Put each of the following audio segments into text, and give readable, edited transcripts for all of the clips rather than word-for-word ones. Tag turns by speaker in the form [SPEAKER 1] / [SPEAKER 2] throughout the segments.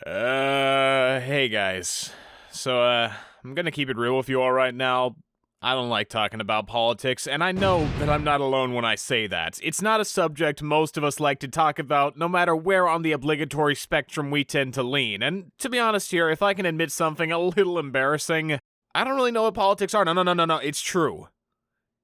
[SPEAKER 1] Hey guys. I'm gonna keep it real with you all right now. I don't like talking about politics, and I know that I'm not alone when I say that. It's not a subject most of us like to talk about, no matter where on the obligatory spectrum we tend to lean. And to be honest here, if I can admit something a little embarrassing, I don't really know what politics are. No, it's true.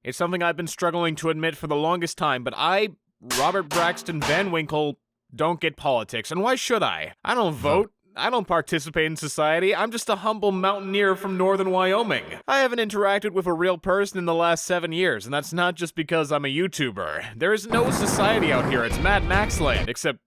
[SPEAKER 1] It's something I've been struggling to admit for the longest time, but I, Robert Braxton Van Winkle, don't get politics. And why should I? I don't vote. I don't participate in society. I'm just a humble mountaineer from northern Wyoming. I haven't interacted with a real person in the last 7 years, and that's not just because I'm a YouTuber. There is no society out here. It's Mad Max land, except,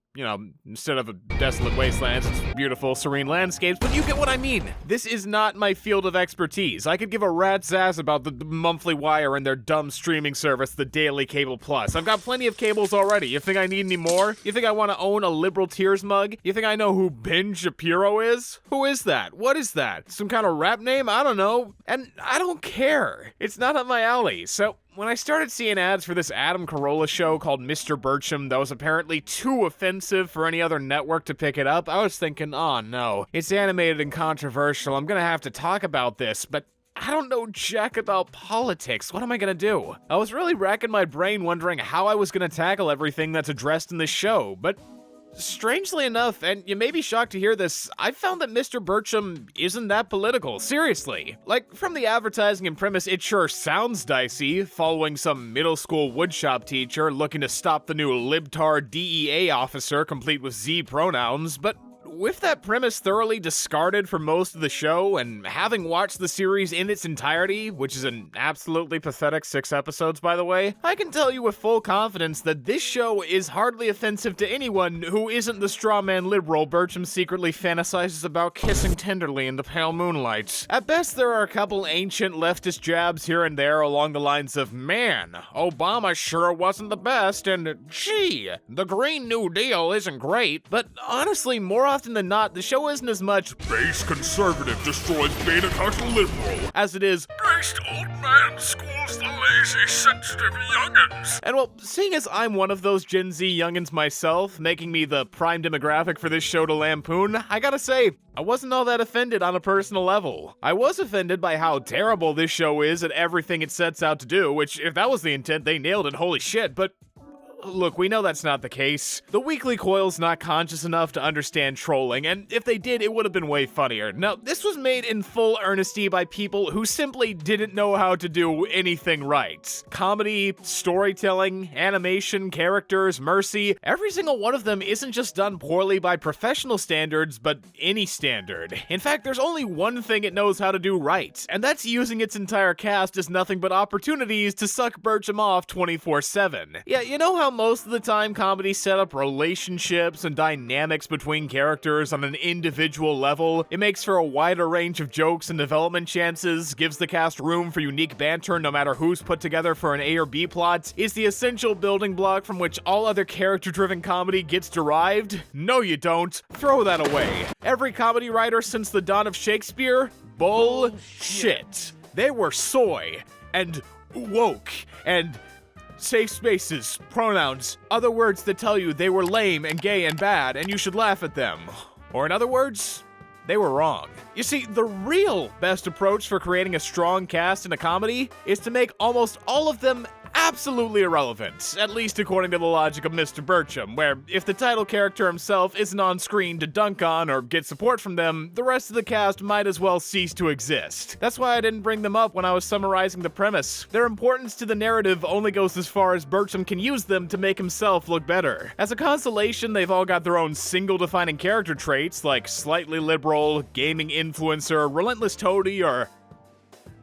[SPEAKER 1] instead of a desolate wastelands, it's beautiful, serene landscapes, but you get what I mean. This is not my field of expertise. I could give a rat's ass about the monthly wire and their dumb streaming service, the Daily Cable Plus. I've got plenty of cables already. You think I need any more? You think I want to own a Liberal Tears mug? You think I know who Ben Shapiro is? Who is that? What is that? Some kind of rap name? I don't know. And I don't care. It's not up my alley, so when I started seeing ads for this Adam Carolla show called Mr. Birchum that was apparently too offensive for any other network to pick it up, I was thinking, oh no, it's animated and controversial, I'm gonna have to talk about this, but I don't know jack about politics. What am I gonna do? I was really racking my brain wondering how I was gonna tackle everything that's addressed in this show, but strangely enough, and you may be shocked to hear this, I found that Mr. Birchum isn't that political, seriously. Like, from the advertising and premise, it sure sounds dicey, following some middle school woodshop teacher looking to stop the new libtard DEA officer complete with Z pronouns, but with that premise thoroughly discarded for most of the show, and having watched the series in its entirety, which is an absolutely pathetic 6 episodes by the way, I can tell you with full confidence that this show is hardly offensive to anyone who isn't the strawman liberal Birchum secretly fantasizes about kissing tenderly in the pale moonlight. At best, there are a couple ancient leftist jabs here and there along the lines of, man, Obama sure wasn't the best, and gee, the Green New Deal isn't great, but honestly, more often than not, the show isn't as much base conservative destroys beta culture liberal as it is based old man schools the lazy sensitive youngins. And well, seeing as I'm one of those Gen Z youngins myself, making me the prime demographic for this show to lampoon, I gotta say, I wasn't all that offended on a personal level. I was offended by how terrible this show is at everything it sets out to do, which if that was the intent, they nailed it, holy shit, but look, we know that's not the case. The Weekly Coil's not conscious enough to understand trolling, and if they did, it would have been way funnier. Now, this was made in full earnesty by people who simply didn't know how to do anything right. Comedy, storytelling, animation, characters, mercy, every single one of them isn't just done poorly by professional standards, but any standard. In fact, there's only one thing it knows how to do right, and that's using its entire cast as nothing but opportunities to suck Birchum off 24/7. Yeah, you know how most of the time comedy set up relationships and dynamics between characters on an individual level? It makes for a wider range of jokes and development chances, gives the cast room for unique banter no matter who's put together for an A or B plot, is the essential building block from which all other character-driven comedy gets derived? No you don't. Throw that away. Every comedy writer since the dawn of Shakespeare? Bullshit. They were soy, and woke, and safe spaces, pronouns, other words that tell you they were lame and gay and bad and you should laugh at them. Or in other words, they were wrong. You see, the real best approach for creating a strong cast in a comedy is to make almost all of them absolutely irrelevant, at least according to the logic of Mr. Birchum, where if the title character himself isn't on screen to dunk on or get support from them, the rest of the cast might as well cease to exist. That's why I didn't bring them up when I was summarizing the premise. Their importance to the narrative only goes as far as Birchum can use them to make himself look better. As a consolation, they've all got their own single defining character traits, like slightly liberal, gaming influencer, relentless toady, or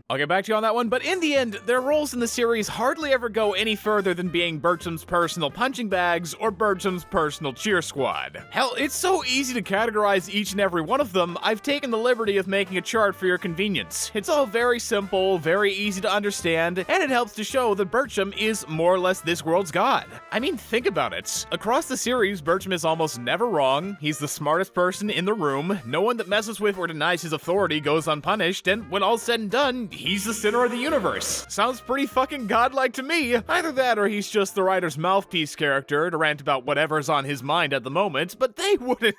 [SPEAKER 1] I'll get back to you on that one, but in the end, their roles in the series hardly ever go any further than being Birchum's personal punching bags or Birchum's personal cheer squad. Hell, it's so easy to categorize each and every one of them, I've taken the liberty of making a chart for your convenience. It's all very simple, very easy to understand, and it helps to show that Birchum is more or less this world's god. I mean, think about it. Across the series, Birchum is almost never wrong, he's the smartest person in the room, no one that messes with or denies his authority goes unpunished, and when all's said and done, he's the center of the universe. Sounds pretty fucking godlike to me. Either that or he's just the writer's mouthpiece character to rant about whatever's on his mind at the moment, but they wouldn't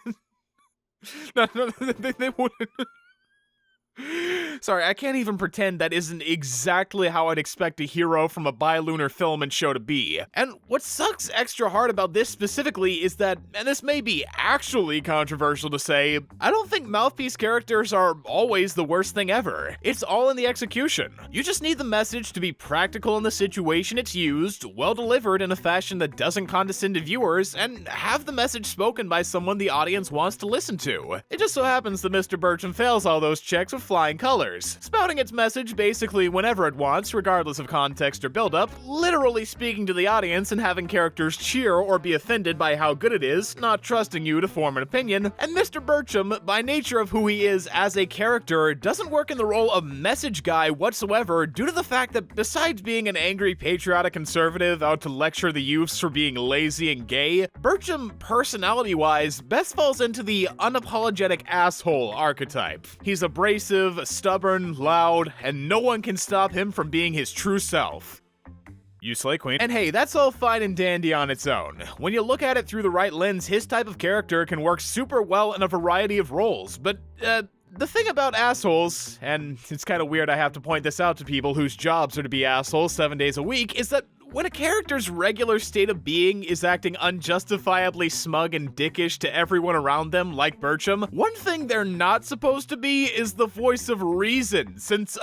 [SPEAKER 1] No, they wouldn't. Sorry, I can't even pretend that isn't exactly how I'd expect a hero from a bi-lunar film and show to be. And what sucks extra hard about this specifically is that, and this may be actually controversial to say, I don't think mouthpiece characters are always the worst thing ever. It's all in the execution. You just need the message to be practical in the situation it's used, well delivered in a fashion that doesn't condescend to viewers, and have the message spoken by someone the audience wants to listen to. It just so happens that Mr. Birchum fails all those checks with flying colors, spouting its message basically whenever it wants, regardless of context or build-up, literally speaking to the audience and having characters cheer or be offended by how good it is, not trusting you to form an opinion, and Mr. Birchum, by nature of who he is as a character, doesn't work in the role of message guy whatsoever due to the fact that besides being an angry patriotic conservative out to lecture the youths for being lazy and gay, Birchum, personality-wise, best falls into the unapologetic asshole archetype. He's abrasive, stubborn, loud, and no one can stop him from being his true self. You slay, queen. And hey, that's all fine and dandy on its own. When you look at it through the right lens, his type of character can work super well in a variety of roles, but, the thing about assholes, and it's kind of weird I have to point this out to people whose jobs are to be assholes 7 days a week, is that when a character's regular state of being is acting unjustifiably smug and dickish to everyone around them, like Birchum, one thing they're not supposed to be is the voice of reason, since,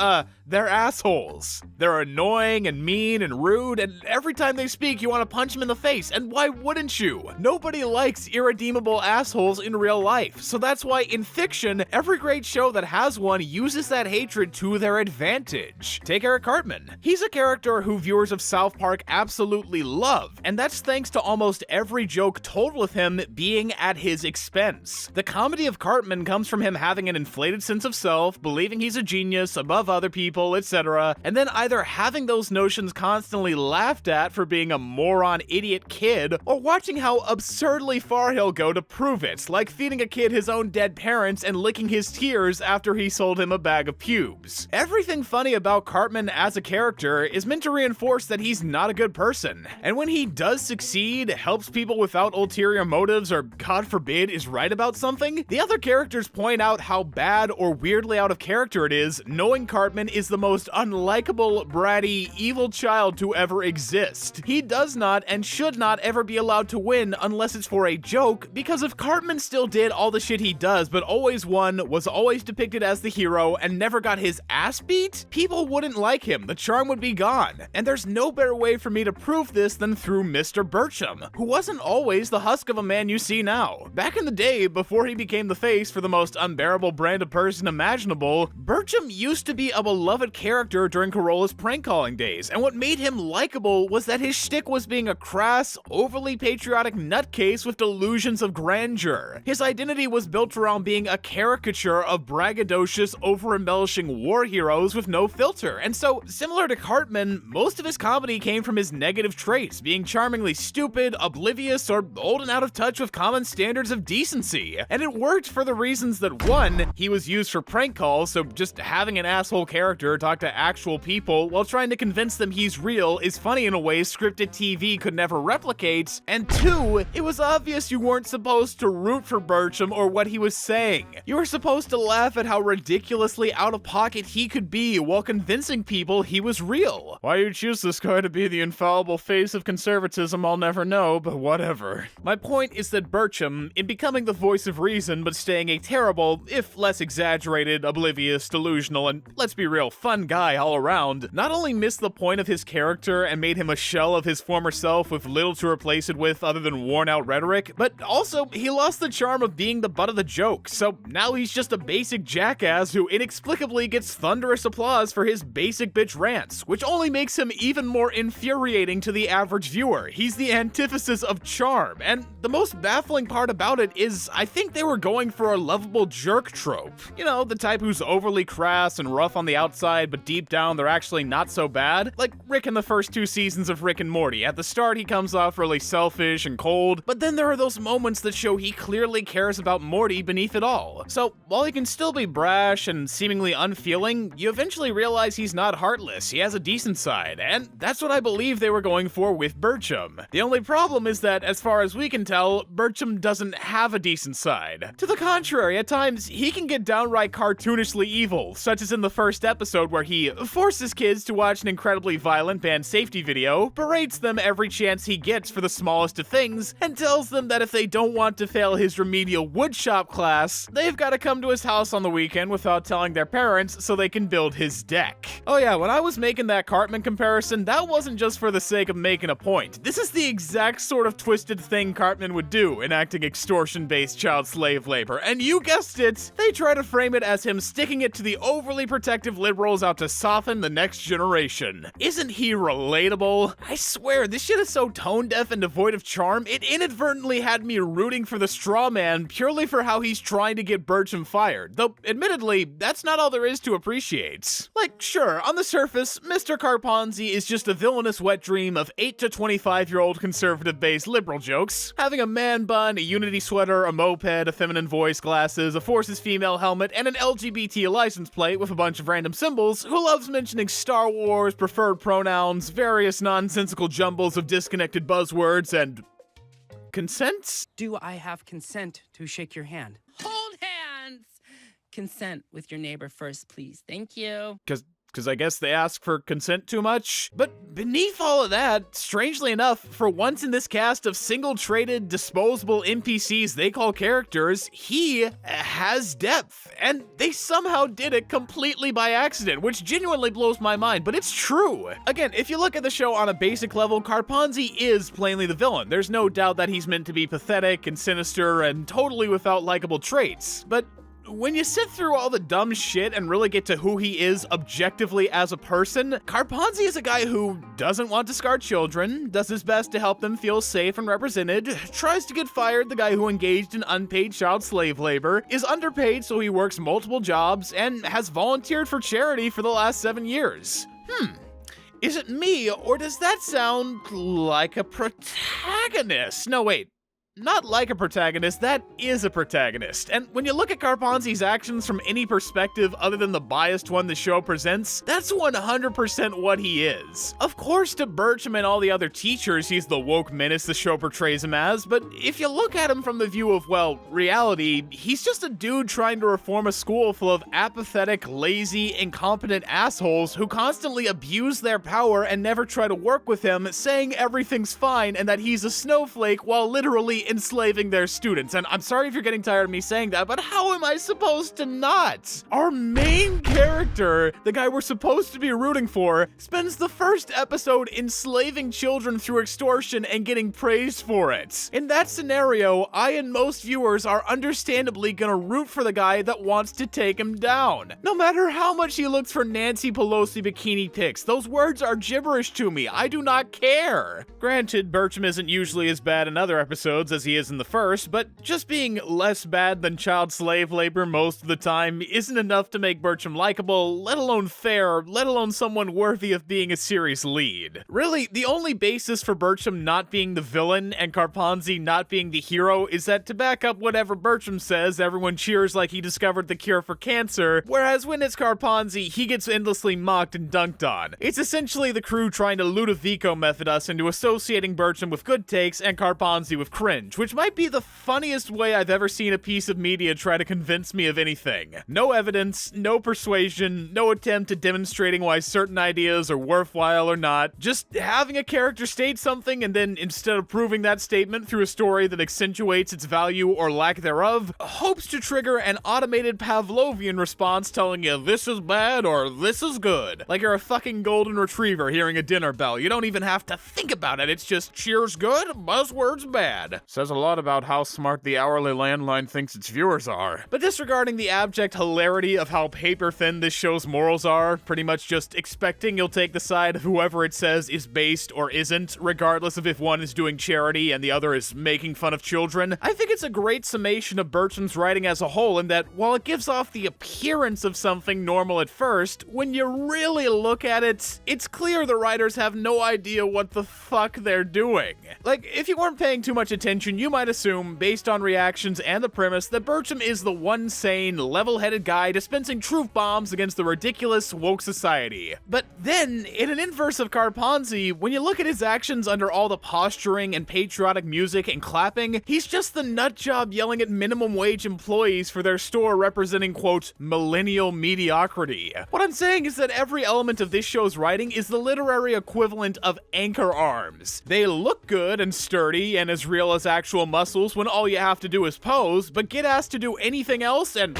[SPEAKER 1] they're assholes. They're annoying and mean and rude, and every time they speak, you want to punch them in the face, and why wouldn't you? Nobody likes irredeemable assholes in real life, so that's why in fiction, every great show that has one uses that hatred to their advantage. Take Eric Cartman. He's a character who viewers of South Park absolutely love, and that's thanks to almost every joke told with him being at his expense. The comedy of Cartman comes from him having an inflated sense of self, believing he's a genius above other people, etc., and then either having those notions constantly laughed at for being a moron idiot kid, or watching how absurdly far he'll go to prove it, like feeding a kid his own dead parents and licking his tears after he sold him a bag of pubes. Everything funny about Cartman as a character is meant to reinforce that he's not a good person, and when he does succeed, helps people without ulterior motives, or God forbid, is right about something, the other characters point out how bad or weirdly out of character it is, knowing Cartman is the most unlikable, bratty, evil child to ever exist. He does not and should not ever be allowed to win unless it's for a joke, because if Cartman still did all the shit he does but always won, was always depicted as the hero, and never got his ass beat, people wouldn't like him, the charm would be gone. And there's no better way for me to prove this than through Mr. Birchum, who wasn't always the husk of a man you see now. Back in the day, before he became the face for the most unbearable brand of person imaginable, Birchum used to be a beloved character during Corolla's prank calling days, and what made him likable was that his shtick was being a crass, overly patriotic nutcase with delusions of grandeur. His identity was built around being a caricature of braggadocious, over-embellishing war heroes with no filter, and so, similar to Cartman, most of his comedy came from his negative traits, being charmingly stupid, oblivious, or old and out of touch with common standards of decency. And it worked for the reasons that, one, he was used for prank calls, so just having an asshole character talk to actual people while trying to convince them he's real is funny in a way scripted TV could never replicate, and two, it was obvious you weren't supposed to root for Birchum or what he was saying. You were supposed to laugh at how ridiculously out of pocket he could be while convincing people he was real. Why you choose this guy to be the infallible face of conservatism, I'll never know, but whatever. My point is that Birchum, in becoming the voice of reason but staying a terrible, if less exaggerated, oblivious, delusional, and let's be real, fun guy all around, not only missed the point of his character and made him a shell of his former self with little to replace it with other than worn out rhetoric, but also he lost the charm of being the butt of the joke, so now he's just a basic jackass who inexplicably gets thunderous applause for his basic bitch rants, which only makes him even more infuriating to the average viewer. He's the antithesis of charm, and the most baffling part about it is I think they were going for a lovable jerk trope. You know, the type who's overly crass and rough on the outside outside, but deep down they're actually not so bad. Like Rick in the first 2 seasons of Rick and Morty. At the start, he comes off really selfish and cold, but then there are those moments that show he clearly cares about Morty beneath it all. So, while he can still be brash and seemingly unfeeling, you eventually realize he's not heartless. He has a decent side, and that's what I believe they were going for with Birchum. The only problem is that, as far as we can tell, Birchum doesn't have a decent side. To the contrary, at times, he can get downright cartoonishly evil, such as in the first episode where he forces kids to watch an incredibly violent band safety video, berates them every chance he gets for the smallest of things, and tells them that if they don't want to fail his remedial woodshop class, they've got to come to his house on the weekend without telling their parents so they can build his deck. Oh yeah, when I was making that Cartman comparison, that wasn't just for the sake of making a point. This is the exact sort of twisted thing Cartman would do, enacting extortion-based child slave labor, and you guessed it, they try to frame it as him sticking it to the overly protective liberals out to soften the next generation. Isn't he relatable? I swear, this shit is so tone-deaf and devoid of charm, it inadvertently had me rooting for the straw man purely for how he's trying to get Birchum fired, though admittedly, that's not all there is to appreciate. Like, sure, on the surface, Mr. Carponzi is just a villainous wet dream of 8 to 25-year-old conservative-based liberal jokes, having a man bun, a Unity sweater, a moped, a feminine voice, glasses, a Forces female helmet, and an LGBT license plate with a bunch of random symbols, who loves mentioning Star Wars, preferred pronouns, various nonsensical jumbles of disconnected buzzwords, and consent?
[SPEAKER 2] Do I have consent to shake your hand? Hold hands! Consent with your neighbor first, please. Thank you.
[SPEAKER 1] Because I guess they ask for consent too much. But beneath all of that, strangely enough, for once in this cast of single-traded, disposable NPCs they call characters, he has depth. And they somehow did it completely by accident, which genuinely blows my mind, but it's true. Again, if you look at the show on a basic level, Carponzi is plainly the villain. There's no doubt that he's meant to be pathetic and sinister and totally without likable traits. But when you sit through all the dumb shit and really get to who he is objectively as a person, Carponzi is a guy who doesn't want to scar children, does his best to help them feel safe and represented, tries to get fired the guy who engaged in unpaid child slave labor, is underpaid so he works multiple jobs, and has volunteered for charity for the last 7 years. Is it me, or does that sound like a protagonist? No, wait. Not like a protagonist, that is a protagonist. And when you look at Carponzi's actions from any perspective other than the biased one the show presents, that's 100% what he is. Of course, to Birchum and all the other teachers, he's the woke menace the show portrays him as, but if you look at him from the view of, well, reality, he's just a dude trying to reform a school full of apathetic, lazy, incompetent assholes who constantly abuse their power and never try to work with him, saying everything's fine and that he's a snowflake while literally enslaving their students. And I'm sorry if you're getting tired of me saying that, but how am I supposed to not? Our main character, the guy we're supposed to be rooting for, spends the first episode enslaving children through extortion and getting praised for it. In that scenario, I and most viewers are understandably gonna root for the guy that wants to take him down. No matter how much he looks for Nancy Pelosi bikini pics, those words are gibberish to me. I do not care. Granted, Birchum isn't usually as bad in other episodes as he is in the first, but just being less bad than child slave labor most of the time isn't enough to make Birchum likable, let alone fair, let alone someone worthy of being a series lead. Really, the only basis for Birchum not being the villain and Carponzi not being the hero is that to back up whatever Birchum says, everyone cheers like he discovered the cure for cancer, whereas when it's Carponzi, he gets endlessly mocked and dunked on. It's essentially the crew trying to Ludovico method us into associating Birchum with good takes and Carponzi with cringe, which might be the funniest way I've ever seen a piece of media try to convince me of anything. No evidence, no persuasion, no attempt at demonstrating why certain ideas are worthwhile or not, just having a character state something and then instead of proving that statement through a story that accentuates its value or lack thereof, hopes to trigger an automated Pavlovian response telling you this is bad or this is good. Like you're a fucking golden retriever hearing a dinner bell. You don't even have to think about it, it's just cheers good, buzzwords bad. So
[SPEAKER 3] Says a lot about how smart the hourly landline thinks its viewers are.
[SPEAKER 1] But disregarding the abject hilarity of how paper-thin this show's morals are, pretty much just expecting you'll take the side of whoever it says is based or isn't, regardless of if one is doing charity and the other is making fun of children, I think it's a great summation of Birchum's writing as a whole in that while it gives off the appearance of something normal at first, when you really look at it, it's clear the writers have no idea what the fuck they're doing. Like, if you weren't paying too much attention, you might assume, based on reactions and the premise, that Birchum is the one sane, level-headed guy dispensing truth bombs against the ridiculous woke society. But then, in an inverse of Carponzi, when you look at his actions under all the posturing and patriotic music and clapping, he's just the nutjob yelling at minimum wage employees for their store representing, quote, millennial mediocrity. What I'm saying is that every element of this show's writing is the literary equivalent of anchor arms. They look good and sturdy and as real as actual muscles when all you have to do is pose, but get asked to do anything else and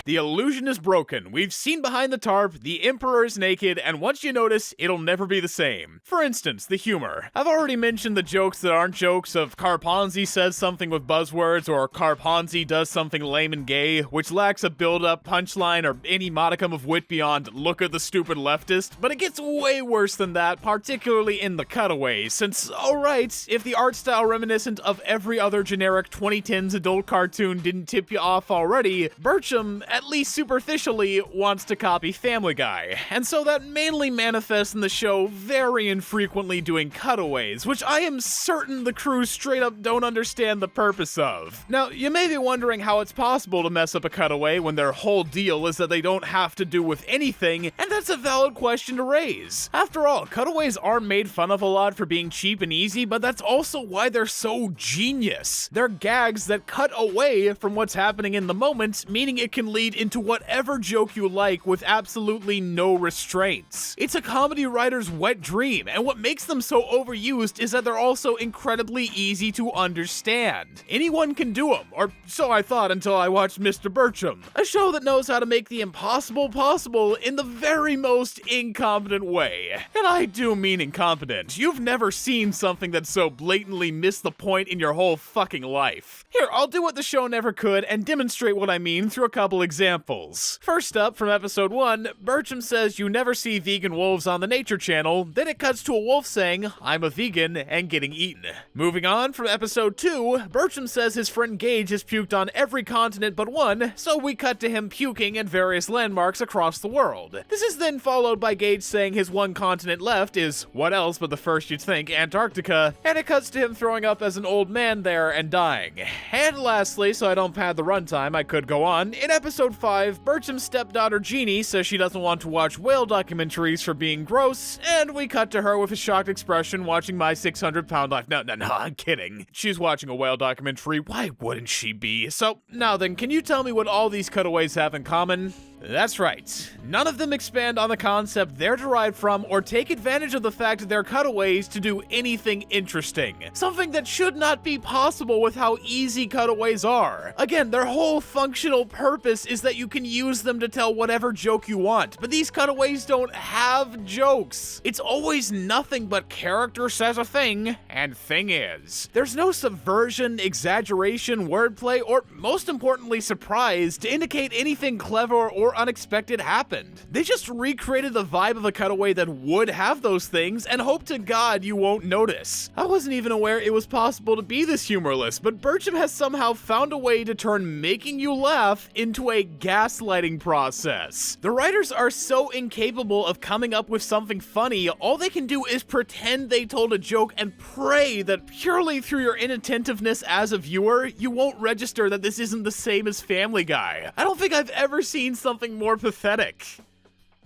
[SPEAKER 1] the illusion is broken. We've seen behind the tarp, the Emperor is naked, and once you notice, it'll never be the same. For instance, the humor. I've already mentioned the jokes that aren't jokes of Carponzi says something with buzzwords, or Carponzi does something lame and gay, which lacks a build-up, punchline, or any modicum of wit beyond look at the stupid leftist, but it gets way worse than that, particularly in the cutaways, since, alright, if the art style reminiscent of every other generic 2010s adult cartoon didn't tip you off already, Birchum, at least superficially, wants to copy Family Guy, and so that mainly manifests in the show very infrequently doing cutaways, which I am certain the crew straight up don't understand the purpose of. Now, you may be wondering how it's possible to mess up a cutaway when their whole deal is that they don't have to do with anything, and that's a valid question to raise. After all, cutaways are made fun of a lot for being cheap and easy, but that's also why they're so genius. They're gags that cut away from what's happening in the moment, meaning it can lead into whatever joke you like with absolutely no restraints. It's a comedy writer's wet dream, and what makes them so overused is that they're also incredibly easy to understand. Anyone can do them, or so I thought until I watched Mr. Birchum, a show that knows how to make the impossible possible in the very most incompetent way. And I do mean incompetent. You've never seen something that so blatantly missed the point in your whole fucking life. Here, I'll do what the show never could and demonstrate what I mean through a couple examples. First up, from episode 1, Birchum says you never see vegan wolves on the Nature Channel, then it cuts to a wolf saying, I'm a vegan, and getting eaten. Moving on, from episode 2, Birchum says his friend Gage has puked on every continent but one, so we cut to him puking at various landmarks across the world. This is then followed by Gage saying his one continent left is, what else but the first you'd think, Antarctica, and it cuts to him throwing up as an old man there and dying. And lastly, so I don't pad the runtime, I could go on, in episode 5, Birchum's stepdaughter Jeannie says she doesn't want to watch whale documentaries for being gross, and we cut to her with a shocked expression watching My 600-Pound Life. No, I'm kidding. She's watching a whale documentary, why wouldn't she be? So, now then, can you tell me what all these cutaways have in common? That's right. None of them expand on the concept they're derived from or take advantage of the fact that they're cutaways to do anything interesting. Something that should not be possible with how easy cutaways are. Again, their whole functional purpose is that you can use them to tell whatever joke you want, but these cutaways don't have jokes. It's always nothing but character says a thing, and thing is. There's no subversion, exaggeration, wordplay, or most importantly surprise to indicate anything clever or unexpected happened. They just recreated the vibe of a cutaway that would have those things and hope to God you won't notice. I wasn't even aware it was possible to be this humorless, but Birchum has somehow found a way to turn making you laugh into a gaslighting process. The writers are so incapable of coming up with something funny, all they can do is pretend they told a joke and pray that purely through your inattentiveness as a viewer, you won't register that this isn't the same as Family Guy. I don't think I've ever seen something more pathetic.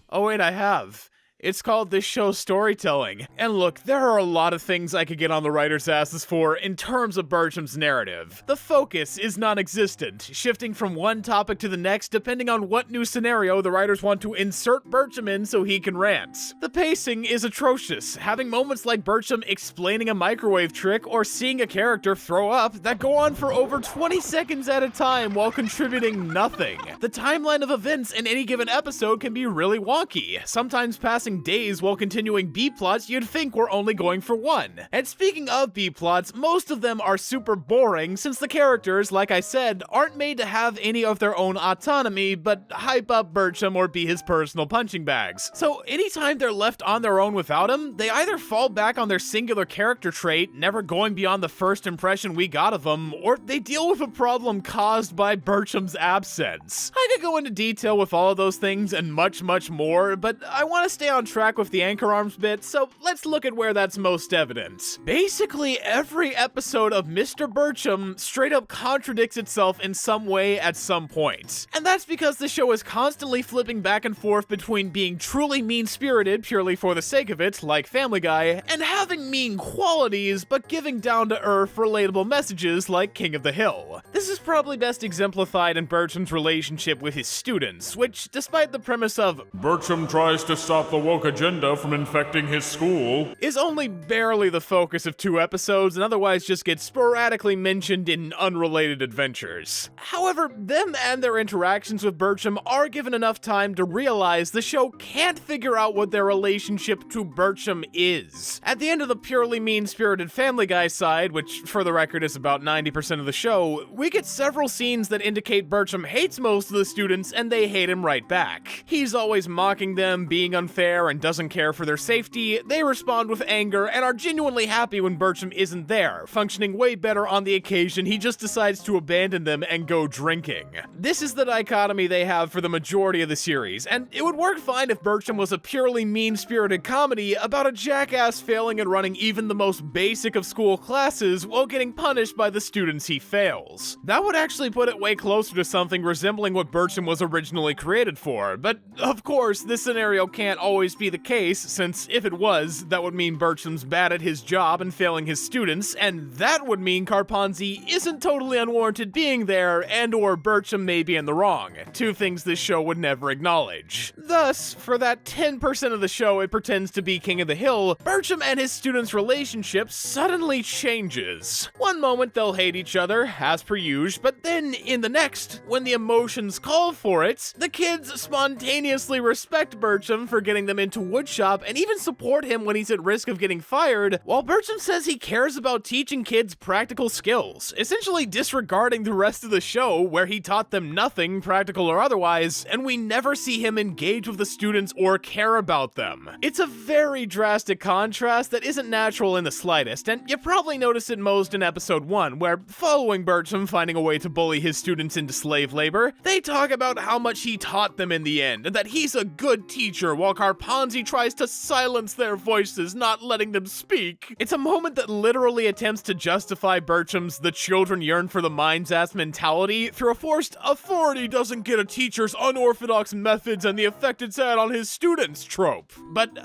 [SPEAKER 1] Oh wait, I have. It's called this show's storytelling. And look, there are a lot of things I could get on the writer's asses for in terms of Birchum's narrative. The focus is non-existent, shifting from one topic to the next depending on what new scenario the writers want to insert Birchum in so he can rant. The pacing is atrocious, having moments like Birchum explaining a microwave trick or seeing a character throw up that go on for over 20 seconds at a time while contributing nothing. The timeline of events in any given episode can be really wonky, sometimes passing passing days while continuing B-plots you'd think were only going for one. And speaking of B-plots, most of them are super boring since the characters, like I said, aren't made to have any of their own autonomy, but hype up Birchum or be his personal punching bags. So anytime they're left on their own without him, they either fall back on their singular character trait, never going beyond the first impression we got of them, or they deal with a problem caused by Birchum's absence. I could go into detail with all of those things and much, much more, but I want to stay on track with the anchor arms bit, so let's look at where that's most evident. Basically, every episode of Mr. Birchum straight up contradicts itself in some way at some point. And that's because the show is constantly flipping back and forth between being truly mean-spirited purely for the sake of it, like Family Guy, and having mean qualities but giving down-to-earth, relatable messages like King of the Hill. This is probably best exemplified in Birchum's relationship with his students, which, despite the premise of
[SPEAKER 3] Birchum tries to stop the woke agenda from infecting his school,
[SPEAKER 1] is only barely the focus of 2 episodes and otherwise just gets sporadically mentioned in unrelated adventures. However, them and their interactions with Birchum are given enough time to realize the show can't figure out what their relationship to Birchum is. At the end of the purely mean-spirited Family Guy side, which for the record is about 90% of the show, we get several scenes that indicate Birchum hates most of the students and they hate him right back. He's always mocking them, being unfair, and doesn't care for their safety. They respond with anger and are genuinely happy when Birchum isn't there, functioning way better on the occasion he just decides to abandon them and go drinking. This is the dichotomy they have for the majority of the series, and it would work fine if Birchum was a purely mean-spirited comedy about a jackass failing at running even the most basic of school classes while getting punished by the students he fails. That would actually put it way closer to something resembling what Birchum was originally created for, but of course, this scenario can't always be the case, since if it was, that would mean Birchum's bad at his job and failing his students, and that would mean Carponzi isn't totally unwarranted being there, and or Birchum may be in the wrong, 2 things this show would never acknowledge. Thus, for that 10% of the show it pretends to be King of the Hill, Birchum and his students' relationship suddenly changes. One moment they'll hate each other, as per usual, but then in the next, when the emotions call for it, the kids spontaneously respect Birchum for getting them into woodshop and even support him when he's at risk of getting fired, while Birchum says he cares about teaching kids practical skills, essentially disregarding the rest of the show where he taught them nothing, practical or otherwise, and we never see him engage with the students or care about them. It's a very drastic contrast that isn't natural in the slightest, and you probably notice it most in episode 1, where following Birchum finding a way to bully his students into slave labor, they talk about how much he taught them in the end, and that he's a good teacher while Carponzi tries to silence their voices, not letting them speak. It's a moment that literally attempts to justify Birchum's "the children yearn for the mind's ass" mentality through a forced "authority doesn't get a teacher's unorthodox methods and the effect it's had on his students" trope. But,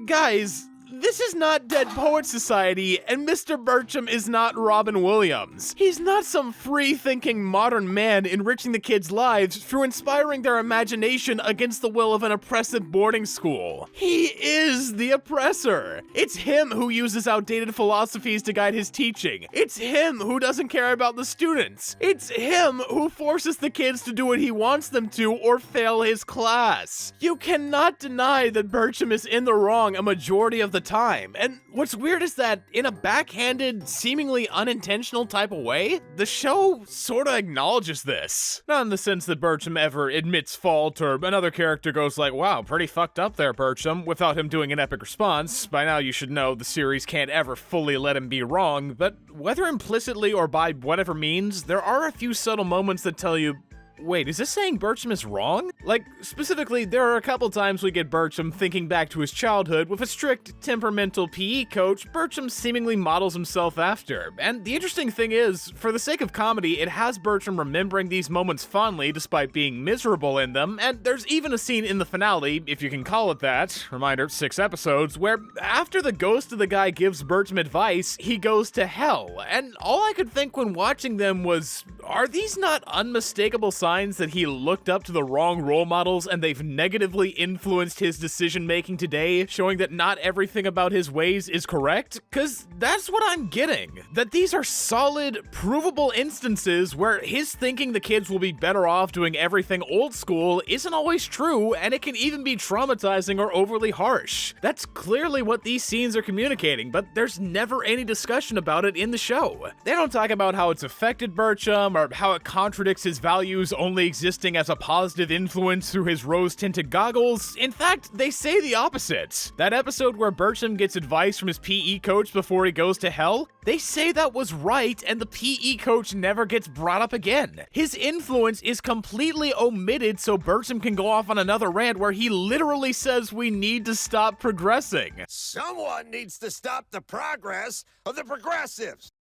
[SPEAKER 1] guys, this is not Dead Poets Society, and Mr. Birchum is not Robin Williams. He's not some free-thinking modern man enriching the kids' lives through inspiring their imagination against the will of an oppressive boarding school. He is the oppressor. It's him who uses outdated philosophies to guide his teaching. It's him who doesn't care about the students. It's him who forces the kids to do what he wants them to or fail his class. You cannot deny that Birchum is in the wrong a majority of the time, and what's weird is that, in a backhanded, seemingly unintentional type of way, the show sorta acknowledges this. Not in the sense that Birchum ever admits fault, or another character goes like, "Wow, pretty fucked up there, Birchum," without him doing an epic response. By now you should know the series can't ever fully let him be wrong, but whether implicitly or by whatever means, there are a few subtle moments that tell you, wait, is this saying Birchum is wrong? Like, specifically, there are a couple times we get Birchum thinking back to his childhood with a strict, temperamental PE coach Birchum seemingly models himself after. And the interesting thing is, for the sake of comedy, it has Birchum remembering these moments fondly despite being miserable in them, and there's even a scene in the finale, if you can call it that, reminder, 6 episodes, where after the ghost of the guy gives Birchum advice, he goes to hell. And all I could think when watching them was, are these not unmistakable signs signs that he looked up to the wrong role models and they've negatively influenced his decision-making today, showing that not everything about his ways is correct? Cause that's what I'm getting. That these are solid, provable instances where his thinking the kids will be better off doing everything old school isn't always true, and it can even be traumatizing or overly harsh. That's clearly what these scenes are communicating, but there's never any discussion about it in the show. They don't talk about how it's affected Birchum, or how it contradicts his values only existing as a positive influence through his rose-tinted goggles. In fact, they say the opposite. That episode where Birchum gets advice from his PE coach before he goes to hell, they say that was right, and the PE coach never gets brought up again. His influence is completely omitted so Birchum can go off on another rant where he literally says we need to stop progressing.
[SPEAKER 4] Someone needs to stop the progress of the progressives.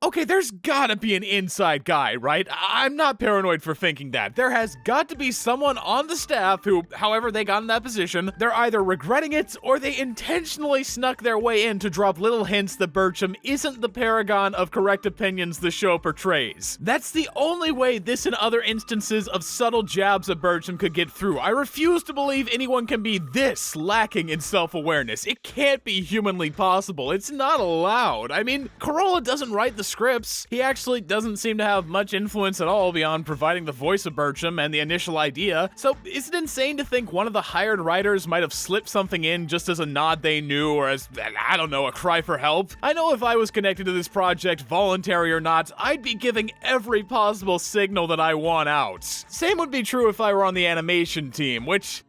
[SPEAKER 1] Okay, there's gotta be an inside guy, right? I'm not paranoid for thinking that. There has got to be someone on the staff who, however they got in that position, they're either regretting it or they intentionally snuck their way in to drop little hints that Birchum isn't the paragon of correct opinions the show portrays. That's the only way this and other instances of subtle jabs at Birchum could get through. I refuse to believe anyone can be this lacking in self-awareness. It can't be humanly possible. It's not allowed. I mean, Corolla doesn't write the scripts. He actually doesn't seem to have much influence at all beyond providing the voice of Birchum and the initial idea, so is it insane to think one of the hired writers might have slipped something in just as a nod they knew, or as, I don't know, a cry for help? I know if I was connected to this project, voluntary or not, I'd be giving every possible signal that I want out. Same would be true if I were on the animation team, which...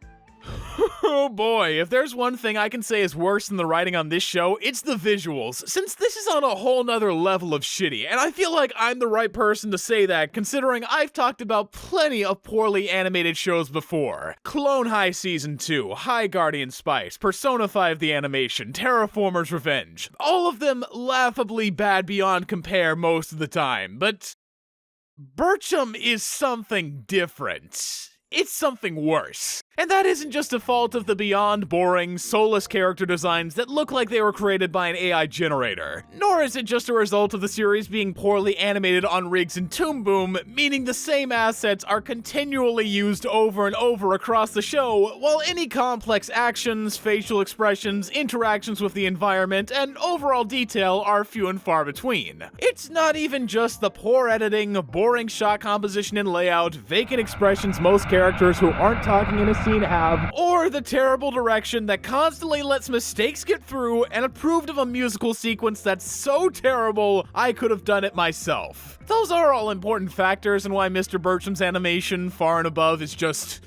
[SPEAKER 1] Oh boy, if there's one thing I can say is worse than the writing on this show, it's the visuals, since this is on a whole nother level of shitty, and I feel like I'm the right person to say that, considering I've talked about plenty of poorly animated shows before. Clone High Season 2, High Guardian Spice, Persona 5 the Animation, Terraformer's Revenge. All of them laughably bad beyond compare most of the time, but... Birchum is something different. It's something worse. And that isn't just a fault of the beyond boring, soulless character designs that look like they were created by an AI generator. Nor is it just a result of the series being poorly animated on rigs in Toon Boom, meaning the same assets are continually used over and over across the show, while any complex actions, facial expressions, interactions with the environment, and overall detail are few and far between. It's not even just the poor editing, boring shot composition and layout, vacant expressions most characters who aren't talking in a scene have, or the terrible direction that constantly lets mistakes get through and approved of a musical sequence that's so terrible I could have done it myself. Those are all important factors in why Mr. Birchum's animation, far and above, is just...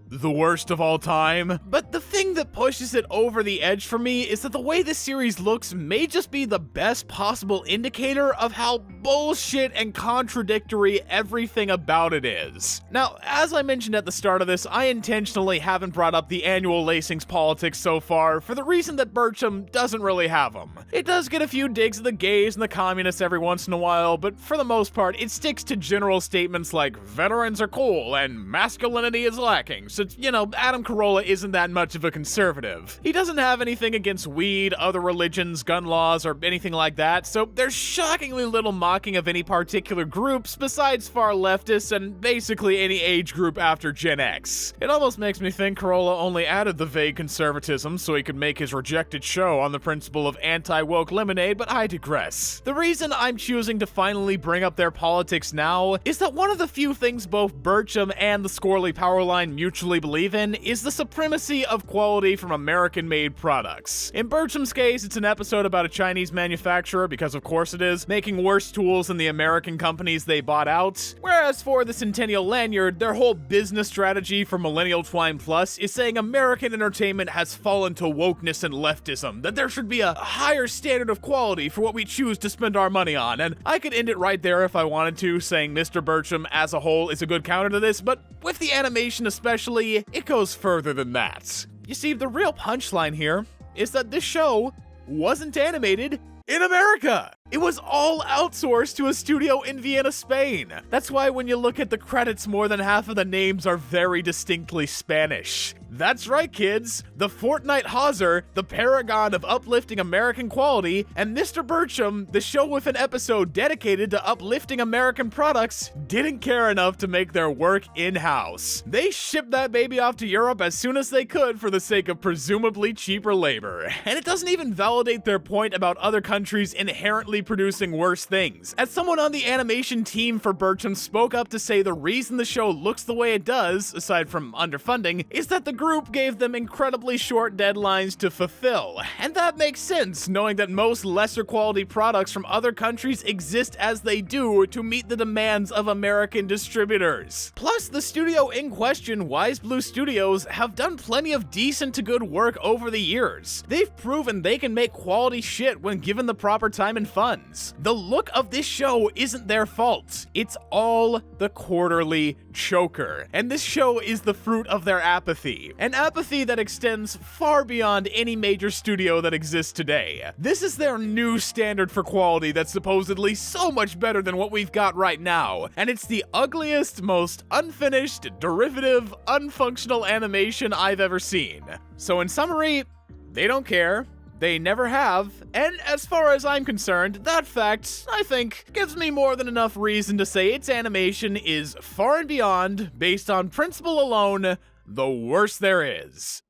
[SPEAKER 1] the worst of all time. But the thing that pushes it over the edge for me is that the way this series looks may just be the best possible indicator of how bullshit and contradictory everything about it is. Now, as I mentioned at the start of this, I intentionally haven't brought up the annual lacings politics so far for the reason that Birchum doesn't really have them. It does get a few digs at the gays and the communists every once in a while, but for the most part, it sticks to general statements like veterans are cool and masculinity is lacking. Since, you know, Adam Carolla isn't that much of a conservative. He doesn't have anything against weed, other religions, gun laws, or anything like that, so there's shockingly little mocking of any particular groups besides far leftists and basically any age group after Gen X. It almost makes me think Carolla only added the vague conservatism so he could make his rejected show on the principle of anti-woke lemonade, but I digress. The reason I'm choosing to finally bring up their politics now is that one of the few things both Birchum and the Scorley Powerline mutually believe in is the supremacy of quality from American-made products. In Birchum's case, it's an episode about a Chinese manufacturer, because of course it is, making worse tools than the American companies they bought out. Whereas for the Centennial Lanyard, their whole business strategy for Millennial Twine Plus is saying American entertainment has fallen to wokeness and leftism, that there should be a higher standard of quality for what we choose to spend our money on, and I could end it right there if I wanted to, saying Mr. Birchum as a whole is a good counter to this, but with the animation especially, it goes further than that. You see, the real punchline here is that this show wasn't animated in America. It was all outsourced to a studio in Vienna, Spain. That's why when you look at the credits, more than half of the names are very distinctly Spanish. That's right, kids. The Fortnite Hauser, the paragon of uplifting American quality, and Mr. Birchum, the show with an episode dedicated to uplifting American products, didn't care enough to make their work in-house. They shipped that baby off to Europe as soon as they could for the sake of presumably cheaper labor. And it doesn't even validate their point about other countries inherently producing worse things, as someone on the animation team for Birchum spoke up to say the reason the show looks the way it does, aside from underfunding, is that the group gave them incredibly short deadlines to fulfill. And that makes sense, knowing that most lesser quality products from other countries exist as they do to meet the demands of American distributors. Plus, the studio in question, Wise Blue Studios, have done plenty of decent to good work over the years. They've proven they can make quality shit when given the proper time and funds. The look of this show isn't their fault. It's all the quarterly choker. And this show is the fruit of their apathy. An apathy that extends far beyond any major studio that exists today. This is their new standard for quality that's supposedly so much better than what we've got right now, and it's the ugliest, most unfinished, derivative, unfunctional animation I've ever seen. So in summary, they don't care. They never have, and as far as I'm concerned, that fact, I think, gives me more than enough reason to say its animation is far and beyond, based on principle alone, the worst there is.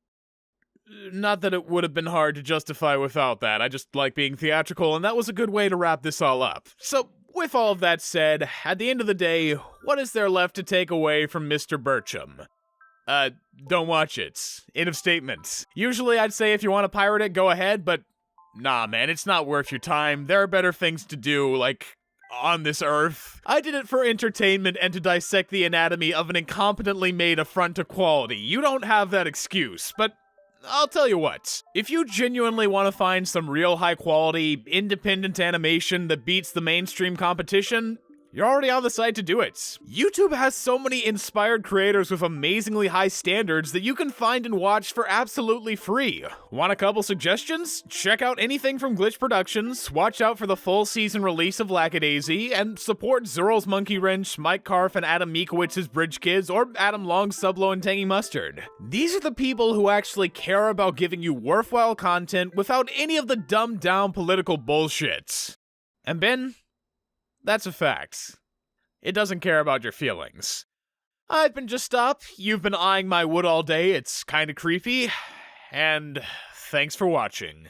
[SPEAKER 1] Not that it would have been hard to justify without that, I just like being theatrical, and that was a good way to wrap this all up. So, with all of that said, at the end of the day, what is there left to take away from Mr. Birchum? Don't watch it. End of statement. Usually I'd say if you want to pirate it, go ahead, but nah, man, it's not worth your time. There are better things to do, like, on this earth. I did it for entertainment and to dissect the anatomy of an incompetently made affront to quality. You don't have that excuse, but I'll tell you what. If you genuinely want to find some real high quality, independent animation that beats the mainstream competition, you're already on the site to do it. YouTube has so many inspired creators with amazingly high standards that you can find and watch for absolutely free. Want a couple suggestions? Check out anything from Glitch Productions, watch out for the full season release of Lackadaisy, and support Zurl's Monkey Wrench, Mike Karf and Adam Miekowicz's Bridge Kids, or Adam Long's Sublo and Tangy Mustard. These are the people who actually care about giving you worthwhile content without any of the dumbed down political bullshit. And Ben, that's a fact. It doesn't care about your feelings. I've been Just Stop, you've been eyeing my wood all day, it's kinda creepy, and thanks for watching.